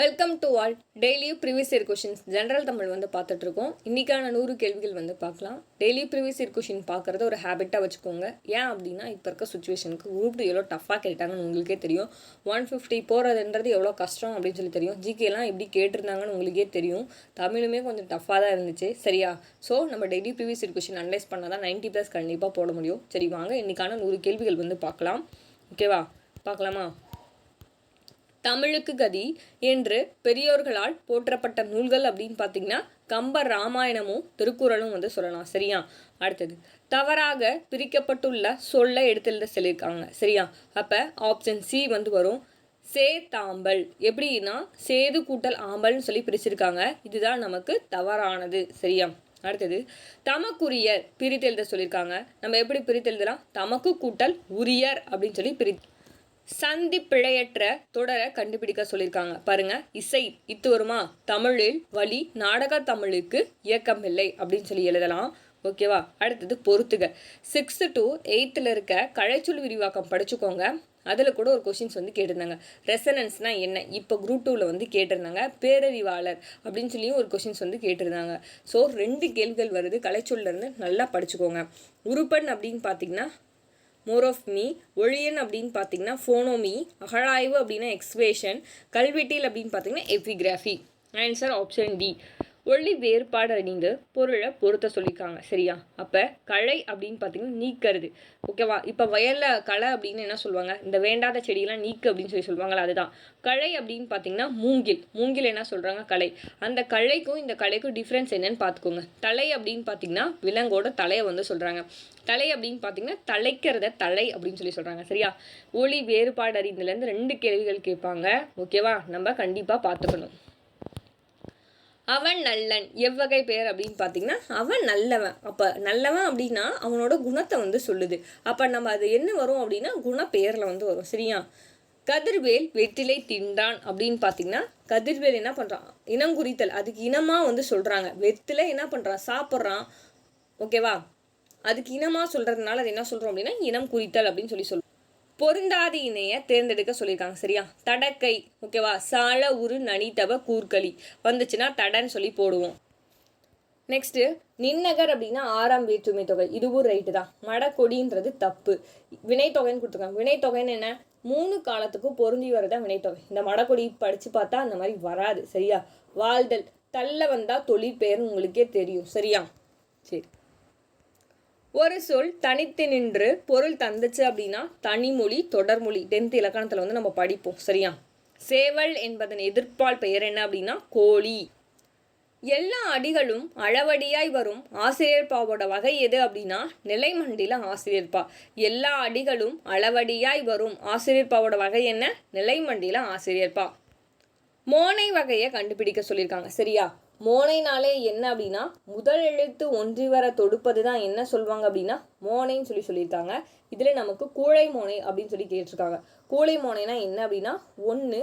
Welcome to all daily previous year questions general Tamil வந்து பார்த்துட்ருக்கோம். இன்றைக்கான 100 கேள்விகள் வந்து பார்க்கலாம். டெய்லி ப்ரீவியஸ் இயர் கொஷின் பார்க்குறத ஒரு ஹேபிட்டாக வச்சுக்கோங்க. ஏன் அப்படின்னா இப்போ இருக்க சுச்சுவேஷனுக்கு குரூப் எவ்வளோ டஃப்பாக கேட்டாங்கன்னு உங்களுக்கே தெரியும். 150 போகிறதுன்றது எவ்வளோ கஷ்டம் அப்படின்னு சொல்லி தெரியும். ஜிகேலாம் எப்படி கேட்டிருந்தாங்கன்னு உங்களுக்கே தெரியும். தமிழுமே கொஞ்சம் டஃப்பாக தான் இருந்துச்சு சரியா. ஸோ நம்ம daily previous year question analyse பண்ணால் தான் 90+ கண்டிப்பாக போட முடியும். சரி வாங்க இன்றைக்கான 100 கேள்விகள் வந்து பார்க்கலாம். ஓகேவா, பார்க்கலாமா? தமிழுக்கு கதி என்று பெரியோர்களால் போற்றப்பட்ட நூல்கள் அப்படின்னு பார்த்தீங்கன்னா கம்ப ராமாயணமும் திருக்குறளும் வந்து சொல்லலாம் சரியா. அடுத்தது தவறாக பிரிக்கப்பட்டுள்ள சொல்ல எடுத்தெழுத சொல்லியிருக்காங்க சரியா. அப்போ ஆப்ஷன் சி வந்து வரும். சேதாம்பல் எப்படின்னா சேது கூட்டல் ஆம்பல்னு சொல்லி பிரிச்சிருக்காங்க. இதுதான் நமக்கு தவறானது சரியா. அடுத்தது தமக்குரியர் பிரித்தெழுத சொல்லியிருக்காங்க. நம்ம எப்படி பிரித்தெழுதலாம்? தமக்கு கூட்டல் உரியர் அப்படின்னு சொல்லி சந்தி பிழையற்ற தொடரை கண்டுபிடிக்க சொல்லியிருக்காங்க. பாருங்க, இசை இத்து வருமா? தமிழில் வழி நாடக தமிழுக்கு இயக்கமில்லை அப்படின்னு சொல்லி எழுதலாம். ஓகேவா. அடுத்தது பொறுத்துக 6th to 8th இருக்க கழைச்சொல் விரிவாக்கம் படிச்சுக்கோங்க. அதில் கூட ஒரு கொஷின்ஸ் வந்து கேட்டிருந்தாங்க. ரெசனன்ஸ்னால் என்ன? இப்போ குரூப் 2ல் வந்து கேட்டிருந்தாங்க. பேரறிவாளர் அப்படின்னு சொல்லியும் ஒரு கொஷின்ஸ் வந்து கேட்டிருந்தாங்க. ஸோ 2 கேள்விகள் வருது. கலைச்சொல்லேருந்து நல்லா படிச்சுக்கோங்க. உருப்பன் அப்படின்னு பார்த்தீங்கன்னா மோர் ஆஃப் மீ, ஒழியன் அப்படின்னு பார்த்தீங்கன்னா ஃபோனோமி, அகழாய்வு அப்படின்னா எக்ஸ்வேஷன், கல்வெட்டில் அப்படின்னு பார்த்தீங்கன்னா எபிகிராஃபி. Answer option D. ஒளி வேறுபாடு அறிந்து பொருளை பொருத்த சொல்லியிருக்காங்க சரியா. அப்போ களை அப்படின்னு பார்த்தீங்கன்னா நீக்கிறது. ஓகேவா. இப்போ வயலில் களை அப்படின்னு என்ன சொல்லுவாங்க? இந்த வேண்டாத செடியெல்லாம் நீக்கு அப்படின்னு சொல்லுவாங்களா, அதுதான். களை அப்படின்னு பார்த்தீங்கன்னா மூங்கில் என்ன சொல்கிறாங்க? களை. அந்த களைக்கும் இந்த களைக்கும் டிஃப்ரென்ஸ் என்னன்னு பார்த்துக்கோங்க. தலை அப்படின்னு பார்த்தீங்கன்னா விலங்கோட தலையை வந்து சொல்கிறாங்க. தலை அப்படின்னு பார்த்தீங்கன்னா தலைக்கிறத தலை அப்படின்னு சொல்லி சொல்கிறாங்க சரியா. ஒளி வேறுபாடு அறிந்ததுலேருந்து 2 கேள்விகள் கேட்பாங்க. ஓகேவா, நம்ம கண்டிப்பாக பார்த்துக்கணும். அவன் நல்லன் எவ்வகை பெயர் அப்படின்னு பார்த்தீங்கன்னா அவன் நல்லவன். அப்போ நல்லவன் அப்படின்னா அவனோட குணத்தை வந்து சொல்லுது. அப்போ நம்ம அது என்ன வரும் அப்படின்னா குணப்பெயரில் வந்து வரும் சரியா. கதிர்வேல் வெற்றிலை தின்றான் அப்படின்னு பார்த்தீங்கன்னா கதிர்வேல் என்ன பண்ணுறான்? இனங்குறித்தல். அதுக்கு இனமாக வந்து சொல்கிறாங்க. வெற்றிலை என்ன பண்ணுறான்? சாப்பிட்றான். ஓகேவா. அதுக்கு இனமாக சொல்கிறதுனால அது என்ன சொல்கிறோம் அப்படின்னா இனம் குறித்தல் அப்படின்னு சொல்லி சொல்லுவோம். பொருந்தாத இணைய தேர்ந்தெடுக்க சொல்லியிருக்காங்க சரியா. தடக்கை. ஓகேவா. சால உரு நனித்தவ கூர்களி வந்துச்சுன்னா தடன்னு சொல்லி போடுவோம். நெக்ஸ்ட்டு நின்னகர் அப்படின்னா 6ஆம் வேற்றுமை தொகை. இதுவும் ரைட்டு தான். மடக்கொடின்றது தப்பு. வினைத்தொகைன்னு கொடுத்துருக்காங்க. வினைத்தொகைன்னு என்ன? 3 காலத்துக்கும் பொருந்தி வரதான் வினைத்தொகை. இந்த மடக்கொடி படித்து பார்த்தா அந்த மாதிரி வராது சரியா. வாழ்தல் தள்ள வந்தால் தொழிற்பெயர்னு உங்களுக்கே தெரியும் சரியா. சரி, ஒரு சொல் தனித்து நின்று பொருள் தந்துச்சு அப்படின்னா தனிமொழி தொடர்மொழி. 10th இலக்கணத்தில் வந்து நம்ம படிப்போம் சரியா. சேவல் என்பதன் எதிர்ப்பால் பெயர் என்ன அப்படின்னா கோழி. எல்லா அடிகளும் அளவடியாய் வரும் ஆசிரியர்பாவோட வகை எது அப்படின்னா நிலைமண்டில ஆசிரியர்பா. எல்லா அடிகளும் அளவடியாய் வரும் ஆசிரியர்பாவோட வகை என்ன? நிலைமண்டில ஆசிரியர்பா. மோனை வகையை கண்டுபிடிக்க சொல்லியிருக்காங்க சரியா. மோனைனாலே என்ன அப்படின்னா முதல் எழுத்து ஒன்றி வர தொடுப்பது தான் என்ன சொல்லுவாங்க அப்படின்னா மோனைன்னு சொல்லியிருக்காங்க. இதில் நமக்கு கூழை மோனை அப்படின்னு சொல்லி கேட்டிருக்காங்க. கூழை மோனைனா என்ன அப்படின்னா 1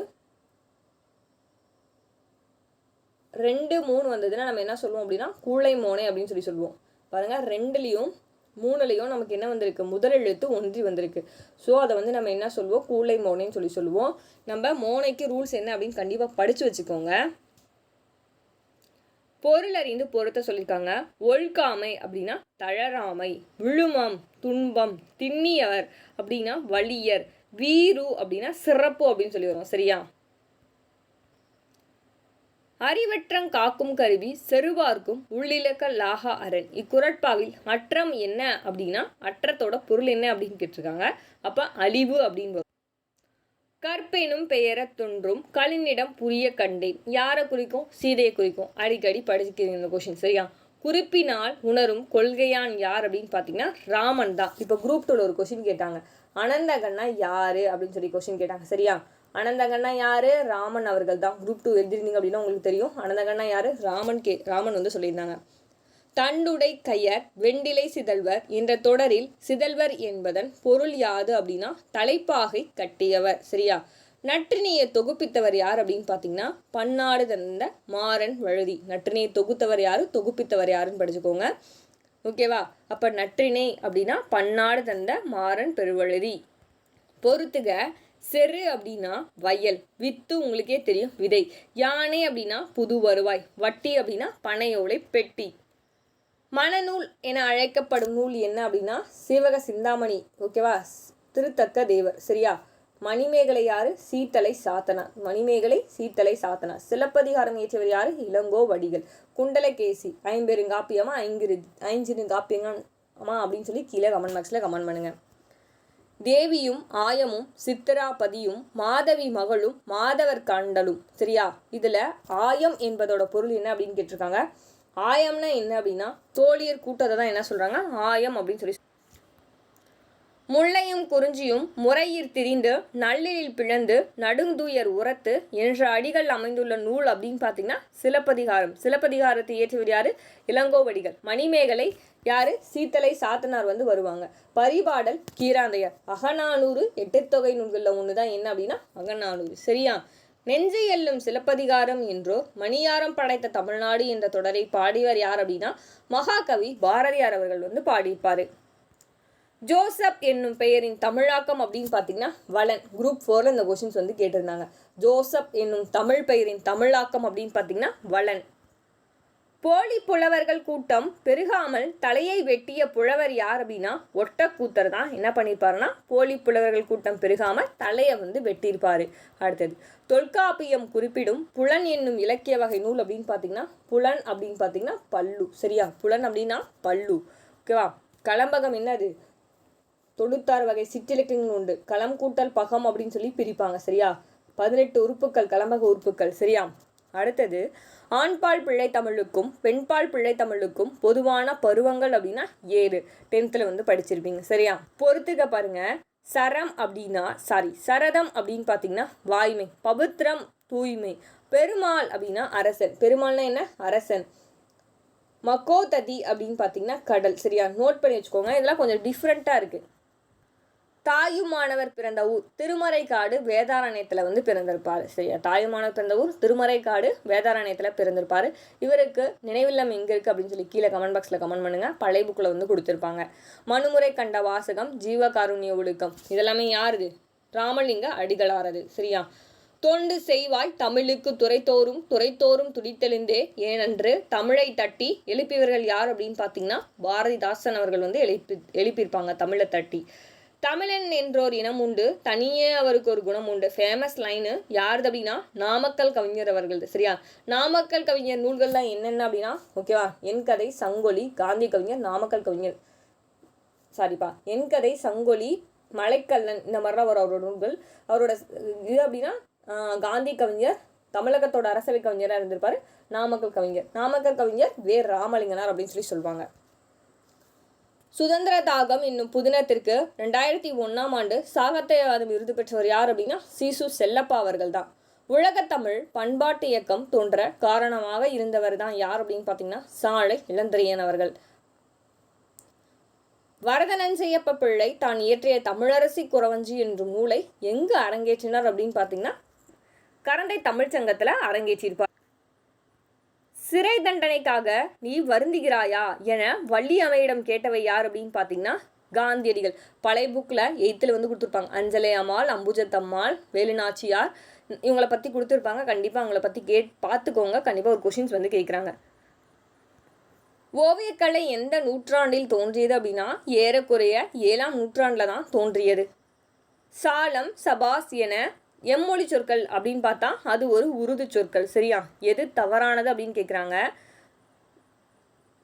2 3 வந்ததுன்னா நம்ம என்ன சொல்லுவோம் அப்படின்னா கூழை மோனை அப்படின்னு சொல்லுவோம். பாருங்க, 2லையும் 3லையும் நமக்கு என்ன வந்திருக்கு? முதல் எழுத்து ஒன்றி வந்திருக்கு. ஸோ அதை வந்து நம்ம என்ன சொல்லுவோம்? கூழை மோனைன்னு சொல்லுவோம். நம்ம மோனைக்கு ரூல்ஸ் என்ன அப்படின்னு கண்டிப்பாக படித்து வச்சுக்கோங்க. பொருள் அறிந்து பொருத்த சொல்லியிருக்காங்க. ஒழ்காமை அப்படின்னா தளராமை, விழுமம் துன்பம், திண்ணியவர் அப்படின்னா வலியர், வீரு அப்படின்னா சிறப்பு அப்படின்னு சொல்லி வரும் சரியா. அறிவற்றம் காக்கும் கருவி செருவார்க்கும் உள்ளிலக்க லாகா அரண். இக்குறட்பாவில் அற்றம் என்ன அப்படின்னா அற்றத்தோட பொருள் என்ன அப்படின்னு கேட்டிருக்காங்க. அப்போ அழிவு அப்படின்னு வரும். கற்பெனும் பெயர தொன்றும் கலினிடம் புரிய கண்டேன். யாரை குறிக்கும்? சீதையை குறிக்கும். அடிக்கடி படிச்சுக்கிறீங்க இந்த கொஷின் சரியா. குறிப்பினால் உணரும் கொள்கையான் யார் அப்படின்னு பார்த்தீங்கன்னா ராமன் தான். இப்போ குரூப் 2ல ஒரு கொஷின் கேட்டாங்க. அனந்தகன்னா யாரு அப்படின்னு சொல்லி கொஷின் கேட்டாங்க சரியா. அனந்தகன்னா யாரு? ராமன் அவர்கள் தான். குரூப் 2 எழுதிருந்தீங்க அப்படின்னா உங்களுக்கு தெரியும். அனந்தகன்னா யாரு? ராமன் வந்து சொல்லியிருந்தாங்க. தண்டுடை கையர் வெண்டிலை சிதல்வர் என்ற தொடரில் சிதல்வர் என்பதன் பொருள் யாது அப்படின்னா தலைப்பாகை கட்டியவர் சரியா. நற்றினியை தொகுப்பித்தவர் யார் அப்படின்னு பார்த்தீங்கன்னா பன்னாடு தந்த மாறன் வழுதி. நற்றினியை தொகுத்தவர் யாரு? தொகுப்பித்தவர் யாருன்னு படிச்சுக்கோங்க. ஓகேவா. அப்போ நற்றினை அப்படின்னா பன்னாடு தந்த மாறன் பெருவழுதி. பொறுத்துக செரு அப்படின்னா வயல், வித்து உங்களுக்கே தெரியும் விதை, யானை அப்படின்னா புது வருவாய், வட்டி அப்படின்னா பனையோலை பெட்டி. மணநூல் என அழைக்கப்படும் நூல் என்ன அப்படின்னா சீவக சிந்தாமணி. ஓகேவா? திருத்தக்க தேவர். சரியா? மணிமேகலை யாரு? சீத்தலை சாத்தனார். மணிமேகலை சீத்தலை சாத்தனார். சிலப்பதிகாரம் இயற்றியவர் யாரு? இளங்கோவடிகள். குண்டலகேசி ஐம்பெருங்காப்பியமா ஐஞ்சிருங்காப்பியமா அப்படின்னு சொல்லி கீழே கமெண்ட் பாக்ஸில் கமெண்ட் பண்ணுங்க. தேவியும் ஆயமும் சித்திராபதியும் மாதவி மகளும் மாதவர் கண்டலும். சரியா? இதுல ஆயம் என்பதோட பொருள் என்ன அப்படின்னு கேட்டிருக்காங்க. ஆயம்னா என்ன அப்படின்னா தோழியர் கூட்டத்தை தான் என்ன சொல்றாங்க ஆயம் அப்படின்னு சொல்லி. முல்லையும் குறிஞ்சியும் முறையிற் திரிந்து நல்லில் பிளந்து நடுந்துயர் உரத்து என்ற அடிகள் அமைந்துள்ள நூல் அப்படின்னு பார்த்தீங்கன்னா சிலப்பதிகாரம். சிலப்பதிகாரத்தை இயற்றியவர் யாரு? இளங்கோவடிகள். மணிமேகலை யாரு? சீத்தலை சாத்தனார் வந்து வருவாங்க. பரிபாடல் கீராந்தையர். அகநானூறு எட்டுத்தொகை நூல்களில் ஒன்று தான் என்ன அப்படின்னா அகநானூறு. சரியா? நெஞ்சு எல்லும் சிலப்பதிகாரம் என்றோர் மணியாரம் படைத்த தமிழ்நாடு என்ற தொடரை பாடியவர் யார் அப்படின்னா மகாகவி பாரதியார் அவர்கள் வந்து பாடியிருப்பாரு. ஜோசப் என்னும் பெயரின் தமிழாக்கம் அப்படின்னு பார்த்தீங்கன்னா வளன். குரூப் 4 இந்த கொஸ்டின்ஸ் வந்து கேட்டிருந்தாங்க. ஜோசப் என்னும் தமிழ் பெயரின் தமிழாக்கம் அப்படின்னு பார்த்தீங்கன்னா வளன். போலி புலவர்கள் கூட்டம் பெருகாமல் தலையை வெட்டிய புலவர் யார் அப்படின்னா ஒட்டக்கூத்தர் தான் என்ன பண்ணியிருப்பாருன்னா போலி புலவர்கள் கூட்டம் பெருகாமல் தலையை வந்து வெட்டியிருப்பாரு. அடுத்தது தொல்காப்பியம் குறிப்பிடும் புலன் என்னும் இலக்கிய வகை நூல் அப்படின்னு பார்த்தீங்கன்னா புலன் அப்படின்னு பார்த்தீங்கன்னா பல்லு. சரியா? புலன் அப்படின்னா பல்லு. ஓகேவா? கலம்பகம் என்னது? 96 வகை சிற்றிலக்கியங்கள் உண்டு. களம் கூட்டல் பகம் அப்படின்னு சொல்லி பிரிப்பாங்க. சரியா? 18 உறுப்புக்கள் கலம்பக உறுப்புக்கள். சரியா? அடுத்தது ஆண்பால் பிள்ளை தமிழுக்கும் பெண்பால் பிள்ளை தமிழுக்கும் பொதுவான பருவங்கள் அப்படின்னா 7. 10th வந்து படிச்சிருப்பீங்க. சரியா? பொறுத்துக்க பாருங்க. சரம் அப்படின்னா சரதம் அப்படின்னு பார்த்தீங்கன்னா வாய்மை. பவித்ரம் தூய்மை. பெருமாள் அப்படின்னா அரசன். பெருமாள்னா என்ன? அரசன். மக்கோததி அப்படின்னு பார்த்தீங்கன்னா கடல். சரியா? நோட் பண்ணி வச்சுக்கோங்க. இதெல்லாம் கொஞ்சம் டிஃப்ரெண்ட்டாக இருக்குது. தாயுமானவர் பிறந்த ஊர் திருமறைக்காடு வேதாரண்யத்தில் வந்து பிறந்திருப்பார். சரியா? தாயுமானவர் பிறந்த ஊர் திருமறைக்காடு வேதாரண்யத்தில் பிறந்திருப்பார். இவருக்கு நினைவில்லம் எங்கே இருக்குது அப்படின்னு சொல்லி கீழே கமெண்ட் பாக்ஸில் கமெண்ட் பண்ணுங்கள். பழைய புக்கில் வந்து கொடுத்துருப்பாங்க. மனுமுறை கண்ட வாசகம், ஜீவகாருண்ய ஒழுக்கம் இதெல்லாமே யாருது? ராமலிங்க அடிகளாரது. சரியா? தொண்டு செய்வாய் தமிழுக்கு துறைத்தோறும் துடித்தெழுந்தே ஏனென்று தமிழை தட்டி எழுப்பியவர்கள் யார் அப்படின்னு பார்த்தீங்கன்னா பாரதிதாசன் அவர்கள் வந்து எழுப்பியிருப்பாங்க தமிழை தட்டி. தமிழன் என்றோர் இனம் உண்டு, தனியே அவருக்கு ஒரு குணம் உண்டு. ஃபேமஸ் லைனு யாருது அப்படின்னா நாமக்கல் கவிஞர் அவர்கள். சரியா? நாமக்கல் கவிஞர் நூல்கள்லாம் என்னென்ன அப்படின்னா ஓகேவா என் கதை, சங்கொலி, காந்தி கவிஞர், நாமக்கல் கவிஞர் என் கதை, சங்கொலி, மலைக்கல்லன் இந்த மாதிரிலாம் வரும் அவரோட நூல்கள். அவரோட இது அப்படின்னா காந்தி கவிஞர், தமிழகத்தோட அரசவை கவிஞராக இருந்திருப்பாரு. நாமக்கல் கவிஞர் வே ராமலிங்கனார் அப்படின்னு சொல்லி சொல்லுவாங்க. சுதந்திர தாகம் என்னும் புதினத்திற்கு 2001ஆம் ஆண்டு சாகித்யவாதம் விருது பெற்றவர் யார் அப்படின்னா சீசு செல்லப்பா அவர்கள் தான். உலகத்தமிழ் பண்பாட்டு இயக்கம் தோன்ற காரணமாக இருந்தவர் தான் யார் அப்படின்னு பார்த்தீங்கன்னா சாலை இளந்திரையன் அவர்கள். வரதனஞ்செய்யப்ப பிள்ளை தான் இயற்றிய தமிழரசி குறவஞ்சி என்னும் நூலை எங்கு அரங்கேற்றினார் அப்படின்னு பார்த்தீங்கன்னா கரந்தை தமிழ்ச்சங்கத்தில் அரங்கேற்றியிருப்பார். சிறை தண்டனைக்காக நீ வருந்துகிறாயா என வள்ளியம்மையிடம் கேட்டவை யார் அப்படின்னு பார்த்தீங்கன்னா காந்தியடிகள். பழைய புக்கில் 8th வந்து கொடுத்துருப்பாங்க. அஞ்சலை அம்மாள், அம்புஜத்தம்மாள், வேலுநாச்சியார் இவங்களை பற்றி கொடுத்துருப்பாங்க. கண்டிப்பாக அவங்கள பற்றி பார்த்துக்கோங்க. கண்டிப்பாக ஒரு கொஷின்ஸ் வந்து கேட்குறாங்க. ஓவியக்கலை எந்த நூற்றாண்டில் தோன்றியது அப்படின்னா ஏறக்குறைய 7ஆம் நூற்றாண்டில் தான் தோன்றியது. சாலம், சபாஸ் என எம்மொழி சொற்கள் அப்படின்னு பார்த்தா அது ஒரு உருது சொற்கள். சரியா? எது தவறானது அப்படின்னு கேட்குறாங்க.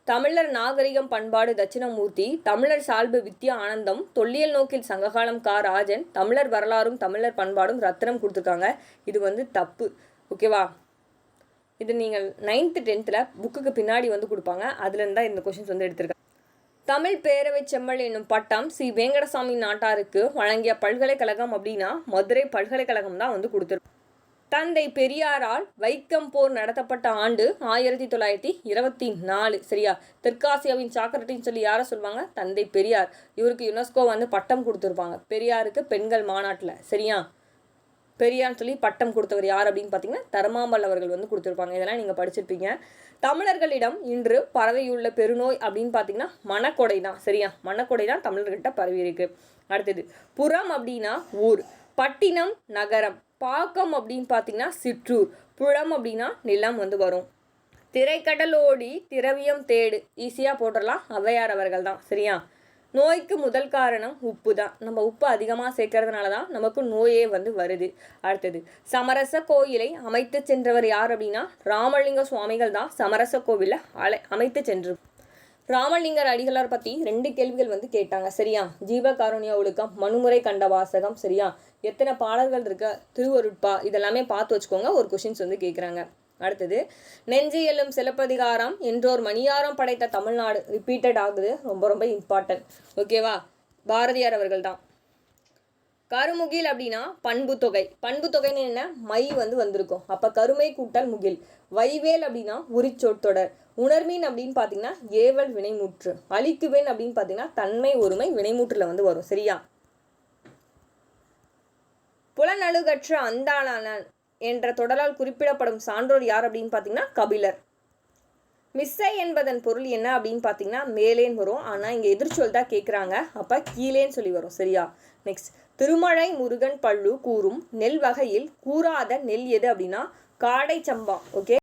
தமிழர் நாகரிகம் பண்பாடு தட்சிணமூர்த்தி, தமிழர் சால்பு வித்யா ஆனந்தம், தொல்லியல் நோக்கில் சங்ககாலம் கா ராஜன், தமிழர் வரலாறும் தமிழர் பண்பாடும் ரத்னம் கொடுத்துருக்காங்க. இது வந்து தப்பு. ஓகேவா? இது நீங்கள் 9th 10th புக்குக்கு பின்னாடி வந்து கொடுப்பாங்க. அதுலேருந்து தான் இந்த கொஷின்ஸ் வந்து எடுத்திருக்காங்க. தமிழ் பேரவை செம்மல் என்னும் பட்டம் சி வேங்கடசாமி நாட்டாருக்கு வழங்கிய பல்கலைக்கழகம் அப்படின்னா மதுரை பல்கலைக்கழகம் தான் வந்து கொடுத்துருக்கு. தந்தை பெரியாரால் வைக்கம் போர் நடத்தப்பட்ட ஆண்டு 1924. சரியா? தெற்காசியாவின் சாக்ரட்டின்னு சொல்லி யாரை சொல்லுவாங்க? தந்தை பெரியார். இவருக்கு யுனெஸ்கோ வந்து பட்டம் கொடுத்துருப்பாங்க பெரியாருக்கு பெண்கள் மாநாட்டில். சரியா? பெரியார்னு சொல்லி பட்டம் கொடுத்தவர் யார் அப்படின்னு பார்த்தீங்கன்னா தர்மாம்பாள் அவர்கள் வந்து கொடுத்துருப்பாங்க. இதெல்லாம் நீங்கள் படிச்சிருப்பீங்க. தமிழர்களிடம் இன்று பரவியுள்ள பெருநோய் அப்படின்னு பார்த்தீங்கன்னா மனக்கொடை தான். சரியா? மனக்கொடை தான் தமிழர்கிட்ட பரவி இருக்கு. அடுத்தது புறம் அப்படின்னா ஊர். பட்டினம் நகரம். பாக்கம் அப்படின்னு பார்த்தீங்கன்னா சிற்றூர். புலம் அப்படின்னா நிலம் வந்து வரும். திரைக்கடலோடி திரவியம் தேடு. ஈஸியாக போட்டுடலாம், ஔவையார் அவர்கள் தான். சரியா? நோய்க்கு முதல் காரணம் உப்பு தான். நம்ம உப்பு அதிகமாக சேர்க்கறதுனால தான் நமக்கு நோயே வந்து வருது. அடுத்தது, சமரச கோயிலை அமைத்து சென்றவர் யார் அப்படின்னா ராமலிங்க சுவாமிகள் தான் சமரச கோவிலை அமைத்து சென்று. ராமலிங்கர் அடிகளார் பற்றி 2 கேள்விகள் வந்து கேட்டாங்க. சரியா? ஜீவகாருண்ய ஒழுக்கம், மனுமுறை கண்ட வாசகம். சரியா? எத்தனை பாடல்கள் இருக்க, திருவருட்பா, இதெல்லாமே பார்த்து வச்சுக்கோங்க. ஒரு கொஷின்ஸ் வந்து கேட்குறாங்க. அடுத்தது, நெஞ்சு எல்லும் சிலப்பதிகாரம் என்றோர் மணியாரம் படைத்த தமிழ்நாடு. ரிப்பீட்டட் ஆகுது, ரொம்ப ரொம்ப இம்பார்ட்டன்ட். ஓகேவா? பாரதியார் அவர்கள் தான். கருமுகில் அப்படின்னா பண்பு தொகை. பண்பு தொகைன்னு என்ன? மை வந்து வந்திருக்கும். அப்போ கருமை கூட்டல் முகில். வைவேல் அப்படின்னா உரிச்சொற்றொடர். உணர்மீன் அப்படின்னு பார்த்தீங்கன்னா ஏவல் வினைமுற்று. அழிக்குவேன் அப்படின்னு பார்த்தீங்கன்னா தன்மை ஒருமை வினைமுற்றுல வந்து வரும். சரியா? புலனழுகற்ற அந்தாளான என்ற தொடரால் குறிப்பிடப்படும் சான்றோர் யார் அப்படின்னு பார்த்தீங்கன்னா கபிலர். மிஸ்ஸை என்பதன் பொருள் என்ன அப்படின்னு பார்த்தீங்கன்னா மேலேன்னு வரும். ஆனால் இங்கே எதிர்ச்சொல் தான் கேட்குறாங்க. அப்போ கீழேன்னு சொல்லி வரும். சரியா? நெக்ஸ்ட், திருமழை முருகன் பள்ளு கூறும் நெல் வகையில் கூறாத நெல் எது அப்படின்னா காடை சம்பா. ஓகே.